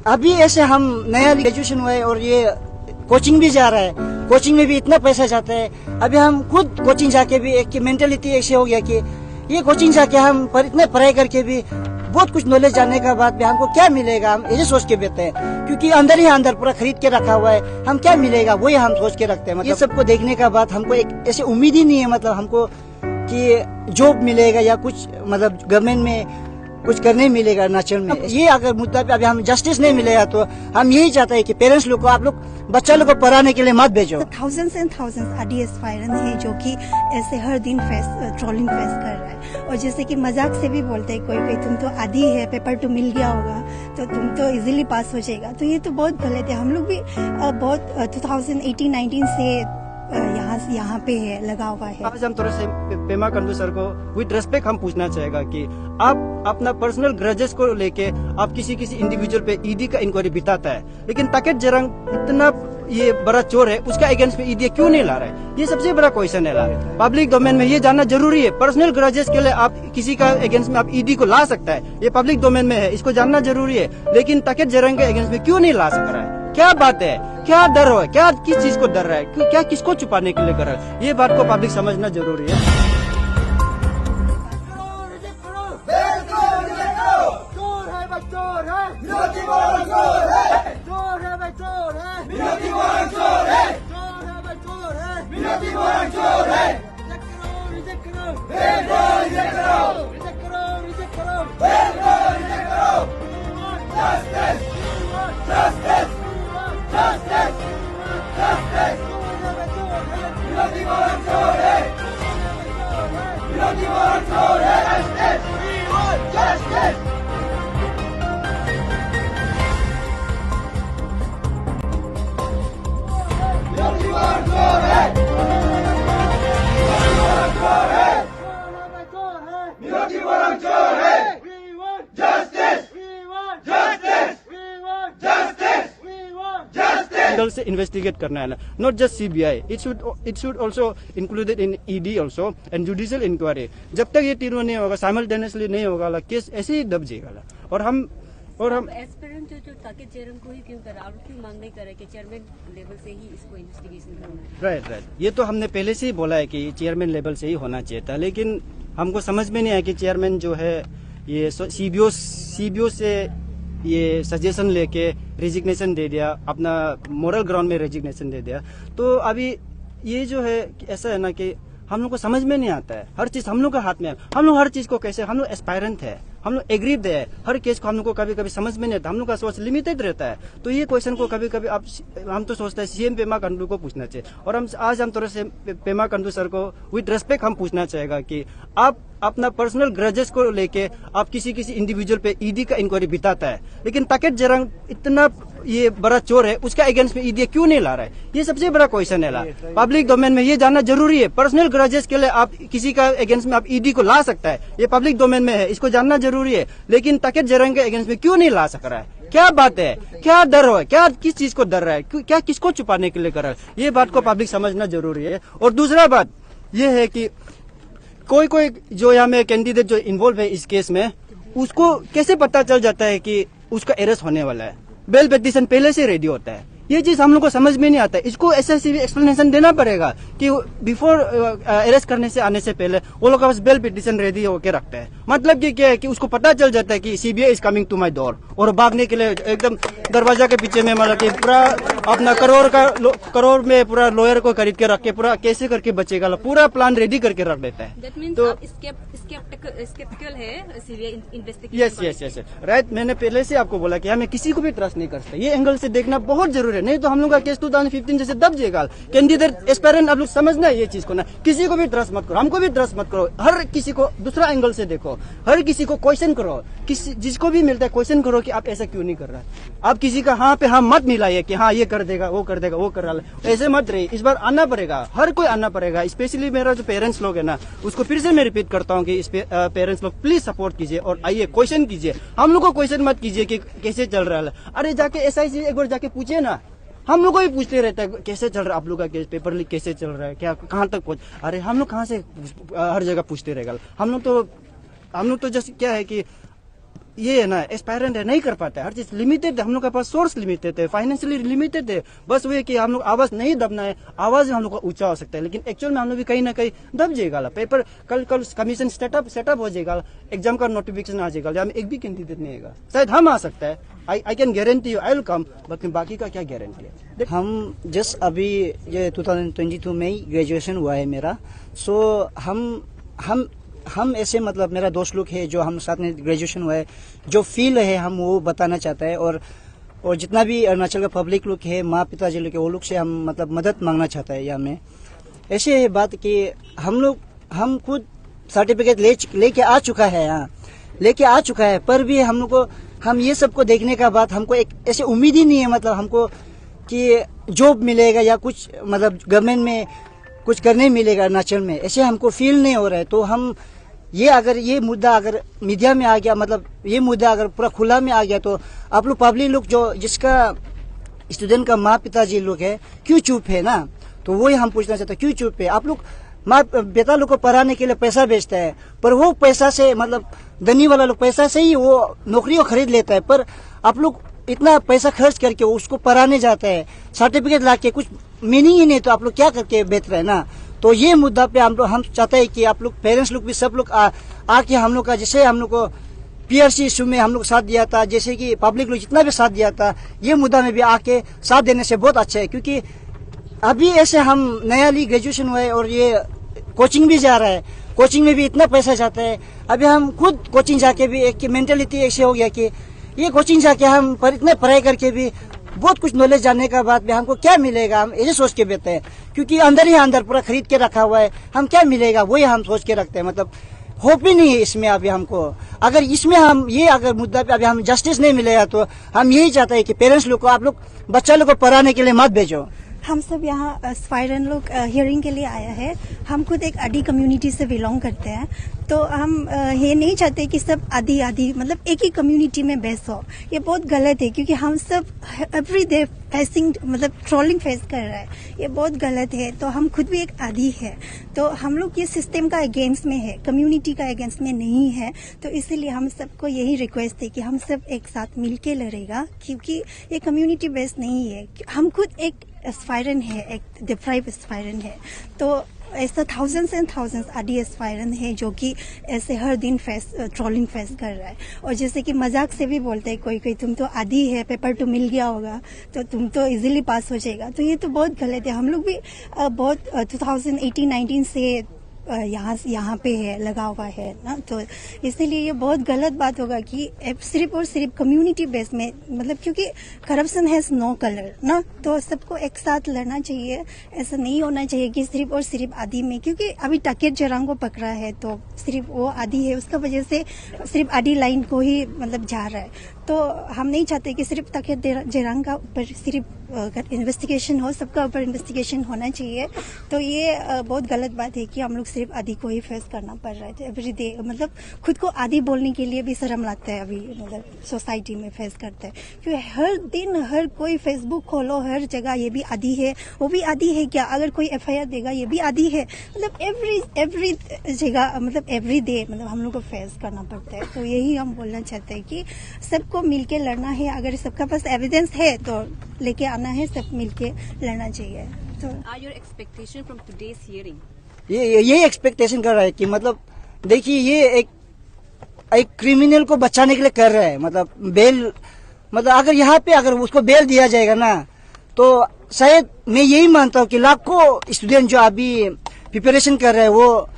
अभी ऐसे हम नया ग्रेजुएशन हुआ है और ये कोचिंग भी जा रहा है, कोचिंग में भी इतना पैसा जाता है। अभी हम खुद कोचिंग जाके भी एक मेंटेलिटी ऐसे हो गया कि ये कोचिंग जाके हम पर इतने पढ़ाई करके भी बहुत कुछ नॉलेज जानने के बाद भी हमको क्या मिलेगा, हम ये सोच के बैठे हैं, क्योंकि अंदर ही अंदर पूरा खरीद के रखा हुआ है, हम क्या मिलेगा वही हम सोच के रखते हैं। मतलब ये सबको देखने का बाद हमको एक ऐसे उम्मीद ही नहीं है, मतलब हमको कि जॉब मिलेगा या कुछ मतलब गवर्नमेंट में कुछ करने मिलेगा अरुणाचल में। ये अगर मुद्दा पे अभी हम जस्टिस नहीं मिलेगा तो हम यही चाहते हैं कि पेरेंट्स लोग को, आप लोग बच्चा लोग को पढ़ाने के लिए मत भेजो। Thousands and thousands RD aspirants हैं जो कि ऐसे हर दिन ट्रोलिंग फेस कर रहा है, और जैसे कि मजाक से भी बोलते हैं कोई तुम तो आदी है, पेपर तो मिल गया होगा तो तुम तो इजीली पास हो जाएगा। तो ये तो बहुत गलत है। हम लोग भी बहुत 2018-19 से यहाँ पे है लगा हुआ है। आज हम थोड़े से पेमा खांडू सर को विद रेस्पेक्ट हम पूछना चाहेगा कि आप अपना पर्सनल ग्रजेस को लेके आप किसी इंडिविजुअल पे ईडी का इंक्वायरी बिताता है, लेकिन ताकेत जरंग इतना ये बड़ा चोर है, उसका अगेंस्ट में ईडी क्यों नहीं ला रहा है? ये सबसे बड़ा क्वेश्चन है। पब्लिक डोमेन में ये जानना जरूरी है। पर्सनल ग्रजेस के लिए आप किसी का अगेंस्ट में आप ईडी को ला सकता है, ये पब्लिक डोमेन में है, इसको जानना जरूरी है। लेकिन ताकेत जरंग के अगेंस्ट में क्यों नहीं ला सक रहा है? क्या बात है? क्या डर हो? क्या किस चीज को डर रहा है? क्या किसको छुपाने के लिए कर रहा है? ये बात को पब्लिक समझना जरूरी है। से इन्वेस्टिगेट करना है ना, not just CBI, it should also included in ED also and judicial inquiry. जब तक ये तीनों नहीं होगा, साइमल्टेनियसली नहीं होगा, केस ऐसे ही दब जाएगा। और हम एस्पिरेंट जो ताकेत जरंग को ही क्यों करा, और क्यों मांग नहीं करे कि चेयरमैन लेवल से ही इसको इन्वेस्टिगेशन करना है? राइट, ये तो हमने पहले से ही बोला है कि चेयरमैन लेवल से ही होना चाहिए था, लेकिन हमको समझ में नहीं आया कि चेयरमैन जो है ये सीबीओ से ये सजेशन लेके रेजिग्नेशन दे दिया, अपना मोरल ग्राउंड में रेजिग्नेशन दे दिया। तो अभी ये जो है ऐसा है ना कि हम लोग को समझ में नहीं आता है, हर चीज हम लोग के हाथ में है। हम लोग हर चीज को कैसे, हम लोग एस्पायरेंट है, हम लोग एग्रीड है, हर केस को हम लोग को कभी कभी समझ में नहीं आता, हम लोग का सोच लिमिटेड रहता है। तो ये क्वेश्चन को कभी कभी हम तो सोचते हैं सीएम पेमा खांडू को पूछना चाहिए। और आज हम थोड़े से पेमा खांडू सर को विद रेस्पेक्ट हम पूछना चाहेगा कि आप अपना पर्सनल ग्रजेस को लेके आप किसी इंडिविजुअल पे ईडी का इंक्वायरी बिताता है, लेकिन ताकेत जरंग इतना ये बड़ा चोर है, उसका अगेंस्ट में ईडी क्यों नहीं ला रहा है? ये सबसे बड़ा क्वेश्चन है। पब्लिक डोमेन में ये जानना जरूरी है। पर्सनल ग्रजेस के लिए आप किसी का अगेंस्ट में आप ईडी को ला सकता है, ये पब्लिक डोमेन में है, इसको जानना जरूरी है। लेकिन ताकेत जरंग के अगेंस्ट में क्यों नहीं ला सक रहा है? क्या बात है? क्या डर हो? क्या किस चीज को डर रहा है? क्या किसको छुपाने के लिए कर रहा है? ये बात को पब्लिक समझना जरूरी है। और दूसरा बात ये है कि कोई जो यहाँ में कैंडिडेट जो इन्वॉल्व है इस केस में, उसको कैसे पता चल जाता है कि उसका अरेस्ट होने वाला है? बेल पिटीशन पहले से रेडी होता है, ये चीज हम लोग को समझ में नहीं आता है। इसको एसएससी एक्सप्लेनेशन देना पड़ेगा कि बिफोर अरेस्ट करने से आने से पहले वो लोग बस बेल पिटीशन रेडी होके रखते हैं। मतलब कि क्या है कि उसको पता चल जाता है कि CBI is coming to my door, और भागने के लिए एकदम दरवाजा के पीछे में मतलब कि पूरा अपना करोड़ में पूरा लॉयर को खरीद के रख के पूरा कैसे करके बचेगा, पूरा प्लान रेडी करके रख देता है। तो यस राइट, मैंने पहले से आपको बोला कि हमें किसी को भी ट्रस्ट नहीं कर सकते, ये एंगल से देखना बहुत जरूरी है, नहीं तो हम लोग का केस 2015 जैसे दब जाएगा। कैंडिडेट एस्पायरेंट आप लोग समझना है ये चीज को ना, किसी को भी ट्रस्ट मत करो, हमको भी ट्रस्ट मत करो, हर किसी को दूसरा एंगल से देखो, हर किसी को क्वेश्चन करो, जिसको भी मिलता है क्वेश्चन करो कि आप ऐसा क्यों नहीं कर रहा है। आप किसी का हाँ पे हाँ मत मिलाइए कि हाँ ये कर देगा वो कर देगा वो कर रहा है, ऐसे मत रहिए। इस बार आना पड़ेगा, हर कोई आना पड़ेगा, स्पेशली मेरा जो पेरेंट्स लोग है ना, उसको फिर से मैं रिपीट करता हूँ कि पेरेंट्स लोग प्लीज सपोर्ट कीजिए और आइए क्वेश्चन कीजिए। हम लोग को क्वेश्चन मत कीजिए कि कैसे चल रहा है, अरे जाके एसआईसी एक बार जाके पूछिए ना, हम लोग को भी पूछते रहता है कैसे चल रहा है आप लोग का केस, पेपर लीक कैसे चल रहा है, क्या कहाँ तक पहुंच। अरे हम लोग कहाँ से हर जगह पूछते रहेगा, हम लोग तो जैसे क्या है कि ये है ना एस्पायरेंट है, नहीं कर पाता है, हर चीज लिमिटेड है, हम लोग के पास सोर्स लिमिटेड है, फाइनेंशियली लिमिटेड है। बस वो है कि हम लोग आवाज नहीं दबना है, आवाज हम लोग का ऊंचा हो सकता है, लेकिन एक्चुअल में हम लोग भी कहीं ना कहीं दब जाएगा। पेपर कल कमीशन सेटअप हो जाएगा, एग्जाम का नोटिफिकेशन आ जाएगा, जहाँ एक भी कैंडिडेट नहीं आएगा। शायद हम आ सकता है, I can guarantee you I will come, लेकिन बाकी का क्या गारंटी है। हम जस्ट अभी ये 2022 में ही ग्रेजुएशन हुआ है मेरा। सो हम ऐसे मतलब मेरा दोस्त लोग है जो हम साथ में ग्रेजुएशन हुआ है, जो फील है हम वो बताना चाहता है। और जितना भी अरुणाचल का पब्लिक लोग है, माँ पिताजी लोग है, वो लोग से हम मतलब मदद मांगना चाहता है। या में ऐसे है बात कि हम खुद सर्टिफिकेट लेके आ चुका है, यहाँ लेके आ चुका है, पर भी हम लोग को हम ये सबको देखने का बाद हमको एक ऐसे उम्मीद ही नहीं है मतलब हमको कि जॉब मिलेगा या कुछ मतलब गवर्नमेंट में कुछ करने मिलेगा अरुणाचल में, ऐसे हमको फील नहीं हो रहा है। तो हम ये मुद्दा अगर मीडिया में आ गया, मतलब ये मुद्दा अगर पूरा खुला में आ गया, तो आप लोग पब्लिक लोग जो जिसका स्टूडेंट का माँ पिताजी लोग है क्यों चुप है ना, तो वही हम पूछना चाहते हैं, क्यों चुप है? आप लोग माँ बेटा लोग को पढ़ाने के लिए पैसा बेचता है, पर वो पैसा से मतलब धनी वाला लोग पैसा से ही वो नौकरी को खरीद लेता है, पर आप लोग इतना पैसा खर्च करके उसको पढ़ाने जाता है, सर्टिफिकेट ला के कुछ मीनिंग ही नहीं, तो आप लोग क्या करके बेच रहे हैं ना। तो ये मुद्दा पे हम चाहते हैं कि आप लोग पेरेंट्स लोग भी सब लोग आके हम लोग का, जैसे हम लोग को पीआरसी इशू में हम लोग साथ दिया था, जैसे कि पब्लिक लोग जितना भी साथ दिया था, ये मुद्दा में भी आके साथ देने से बहुत अच्छा है। क्योंकि अभी ऐसे हम नया ली ग्रेजुएशन हुआ है और ये कोचिंग भी जा रहा है, कोचिंग में भी इतना पैसा जाता है। अभी हम खुद कोचिंग जाके भी एक मेंटेलिटी ऐसे हो गया कि ये कोचिंग जाके हम पर इतने पढ़ाई करके भी बहुत कुछ नॉलेज जानने के बाद भी हमको क्या मिलेगा, हम ऐसे सोच के बैठते हैं। क्योंकि अंदर ही अंदर पूरा खरीद के रखा हुआ है, हम क्या मिलेगा वही हम सोच के रखते हैं। मतलब होप ही नहीं है इसमें अभी हमको। अगर इसमें हम ये अगर मुद्दा पे अभी हम जस्टिस नहीं मिलेगा, तो हम यही चाहते हैं कि पेरेंट्स लोग को आप लोग बच्चा लोग को पढ़ाने के लिए मत भेजो। हम सब यहाँ एस्पायरेंट लोग हियरिंग के लिए आया है। हम खुद एक आदि कम्युनिटी से बिलोंग करते हैं, तो हम ये नहीं चाहते कि सब आदि मतलब एक ही कम्युनिटी में बेस हो। ये बहुत गलत है, क्योंकि हम सब एवरी डे फेसिंग मतलब ट्रोलिंग फेस कर रहा है, ये बहुत गलत है। तो हम खुद भी एक आदि है, तो हम लोग ये सिस्टम का अगेंस्ट में है, कम्युनिटी का अगेंस्ट में नहीं है। तो इसीलिए हम सबको यही रिक्वेस्ट है कि हम सब एक साथ मिलके लड़ेगा, क्योंकि ये कम्युनिटी बेस्ड नहीं है। हम खुद एक एस्पायरेंट है, एक डिप्राइव एस्पायरेंट है। तो ऐसा थाउजेंड्स एंड थाउजेंड्स आदि एस्पायरेंट है जो कि ऐसे हर दिन ट्रोलिंग फेस कर रहा है। और जैसे कि मजाक से भी बोलते हैं कोई तुम तो आदि है, पेपर तो मिल गया होगा तो तुम तो इजीली पास हो जाएगा। तो ये तो बहुत गलत है। हम लोग भी बहुत 2018-19 से यहाँ पे है लगा हुआ है ना, तो इसीलिए ये बहुत गलत बात होगा कि सिर्फ और सिर्फ कम्युनिटी बेस में, मतलब क्योंकि करप्शन हैज नो कलर ना, तो सबको एक साथ लड़ना चाहिए। ऐसा नहीं होना चाहिए कि सिर्फ और सिर्फ आदि में, क्योंकि अभी टाकेट जरांग को पकड़ा है तो सिर्फ वो आदि है, उसका वजह से सिर्फ आदि लाइन को ही मतलब जा रहा है। तो हम नहीं चाहते कि सिर्फ टाकेट जरांग का ऊपर सिर्फ इन्वेस्टिगेशन हो, सबका ऊपर इन्वेस्टिगेशन होना चाहिए। तो ये बहुत गलत बात है कि हम लोग सिर्फ आदि को ही फेस करना पड़ रहा है। तो एवरी डे मतलब खुद को आदि बोलने के लिए भी शर्म लगता है अभी, मतलब सोसाइटी में फेस करते हैं। क्योंकि हर दिन हर कोई फेसबुक खोलो, हर जगह ये भी आदि है, वो भी आदि है क्या, अगर कोई FIR देगा ये भी आदि है, मतलब एवरी जगह मतलब एवरी डे मतलब हम लोग को फेस करना पड़ता है। तो यही हम बोलना चाहते हैं कि सबको मिलके लड़ना है। अगर सबका पास एविडेंस है तो लेके आना है, सब मिलके लड़ना चाहिए। तो Are your expectation from today's hearing? ये एक्सपेक्टेशन कर रहा है कि मतलब देखिए ये एक क्रिमिनल को बचाने के लिए कर रहा है। मतलब बेल, मतलब अगर यहाँ पे अगर उसको बेल दिया जाएगा ना, तो शायद मैं यही मानता हूँ कि लाखों स्टूडेंट जो अभी प्रिपरेशन कर रहे हैं वो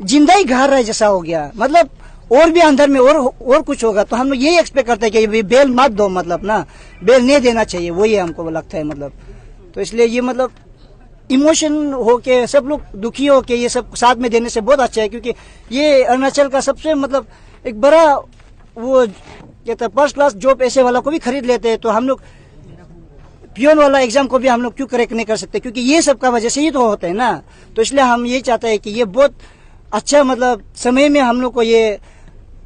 जिंदा ही घर रहे जैसा हो गया। मतलब और भी अंदर में और कुछ होगा। तो हम लोग यही एक्सपेक्ट करते हैं कि बेल मत दो, मतलब ना बेल नहीं देना चाहिए, वही हमको लगता है। मतलब तो इसलिए ये मतलब इमोशन होके सब लोग दुखी होके ये सब साथ में देने से बहुत अच्छा है। क्योंकि ये अरुणाचल का सबसे मतलब एक बड़ा वो कहते हैं फर्स्ट क्लास जॉब ऐसे वाला को भी खरीद लेते हैं। तो हम लोग पियोन वाला एग्जाम को भी हम लोग क्यों करेक्ट नहीं कर सकते, क्योंकि ये सब का वजह से ही तो होता है ना। तो इसलिए हम ये चाहते हैं कि ये बहुत अच्छा मतलब समय में हम लोग को ये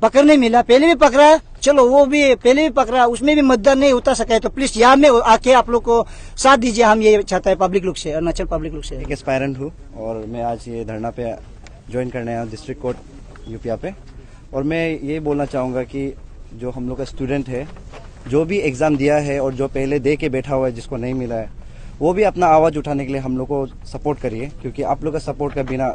पकड़ने मिला। पहले भी पकड़ा, चलो वो भी पहले भी पकड़ा, उसमें भी मतदान नहीं उतार सका है, तो प्लीज यहाँ में आके आप लोग को साथ दीजिए। हम ये चाहते हैं पब्लिक लोग से, अरुणाचल पब्लिक लोग से। एक एस्पायरेंट हूँ और मैं आज ये धरना पे ज्वाइन करने आया हूँ डिस्ट्रिक्ट कोर्ट यूपिया पे। और मैं ये बोलना चाहूँगा कि जो हम लोग का स्टूडेंट है, जो भी एग्ज़ाम दिया है और जो पहले दे के बैठा हुआ है जिसको नहीं मिला है, वो भी अपना आवाज़ उठाने के लिए हम लोग को सपोर्ट करिए, क्योंकि आप लोग का सपोर्ट के बिना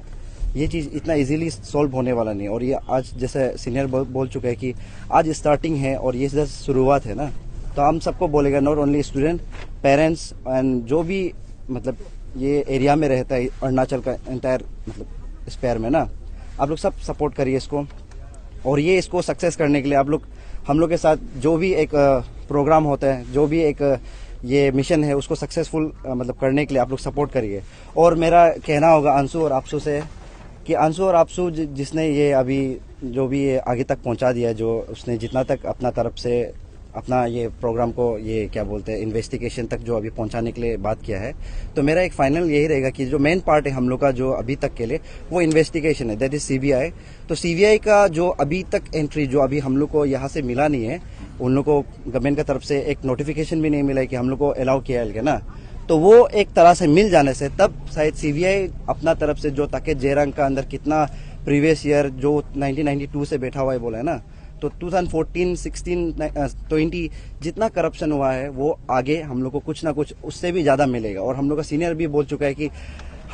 ये चीज़ इतना इजीली सॉल्व होने वाला नहीं। और ये आज जैसे सीनियर बोल चुका है कि आज स्टार्टिंग है और ये जस्ट शुरुआत है ना, तो हम सबको बोलेगा, not only student, parents and जो भी मतलब ये एरिया में रहता है अरुणाचल का एंटायर मतलब स्पेयर में ना, आप लोग सब सपोर्ट करिए इसको। और ये इसको सक्सेस करने के लिए आप लोग हम लोग के साथ जो भी एक प्रोग्राम होता है, जो भी एक ये मिशन है, उसको सक्सेसफुल मतलब करने के लिए आप लोग सपोर्ट करिए। और मेरा कहना होगा अंशु और आपसू से कि अंशु और आपसू जिसने ये अभी जो भी ये आगे तक पहुंचा दिया, जो उसने जितना तक अपना तरफ से अपना ये प्रोग्राम को ये क्या बोलते हैं इन्वेस्टिगेशन तक जो अभी पहुंचाने के लिए बात किया है, तो मेरा एक फाइनल यही रहेगा कि जो मेन पार्ट है हम लोग का जो अभी तक के लिए वो इन्वेस्टिगेशन है, दैट इज सीबीआई। तो सीबीआई का जो अभी तक एंट्री जो अभी हम लोग को यहाँ से मिला नहीं है, उन लोग को गवर्नमेंट की तरफ से एक नोटिफिकेशन भी नहीं मिला है कि हम लोग को अलाउ किया है ना, तो वो एक तरह से मिल जाने से तब शायद सीबीआई अपना तरफ से जो ताकेत जेरंग का अंदर कितना प्रीवियस ईयर जो 1992 से बैठा हुआ है बोला है ना, तो 2014, 16, 20 जितना करप्शन हुआ है वो आगे हम लोग को कुछ ना कुछ उससे भी ज्यादा मिलेगा। और हम लोग का सीनियर भी बोल चुका है कि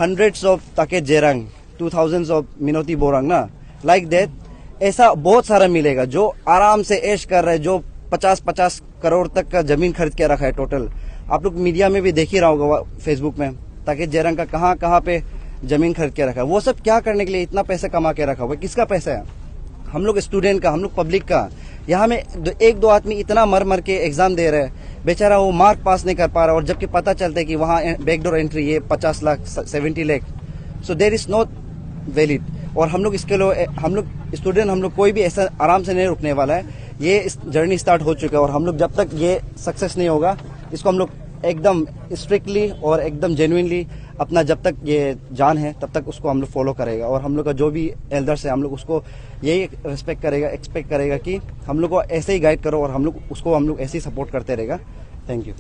hundreds of ताकेत जेरंग, 2000s of मिनोती boring ना, लाइक दैट ऐसा बहुत सारा मिलेगा जो आराम से ऐश कर रहे हैं, जो 50-50 करोड़ तक का जमीन खरीद के रखा है टोटल। आप लोग मीडिया में भी देख ही रहा होगा फेसबुक में, ताकि जेरंग का कहाँ कहाँ पे जमीन खरीद के रखा है। वो सब क्या करने के लिए इतना पैसा कमा के रखा हुआ है, किसका पैसा है? हम लोग स्टूडेंट का, हम लोग पब्लिक का। यहाँ में एक दो आदमी इतना मर मर के एग्जाम दे रहे हैं, बेचारा वो मार्क पास नहीं कर पा रहा, और जबकि पता चलता है कि वहाँ बैकडोर एंट्री ये 50 लाख 70 लाख, सो देर इज नॉट वैलिड। और हम लोग इसके लिए हम लोग स्टूडेंट, हम लोग कोई भी ऐसा आराम से नहीं रुकने वाला है। ये जर्नी स्टार्ट हो चुका है और हम लोग जब तक ये सक्सेस नहीं होगा, इसको हम लोग एकदम स्ट्रिक्टली और एकदम जेन्युइनली अपना जब तक ये जान है तब तक उसको हम लोग फॉलो करेगा। और हम लोग का जो भी एल्डर्स है हम लोग उसको यही रिस्पेक्ट करेगा, एक्सपेक्ट करेगा कि हम लोग को ऐसे ही गाइड करो और हम लोग उसको हम लोग ऐसे ही सपोर्ट करते रहेगा। Thank you.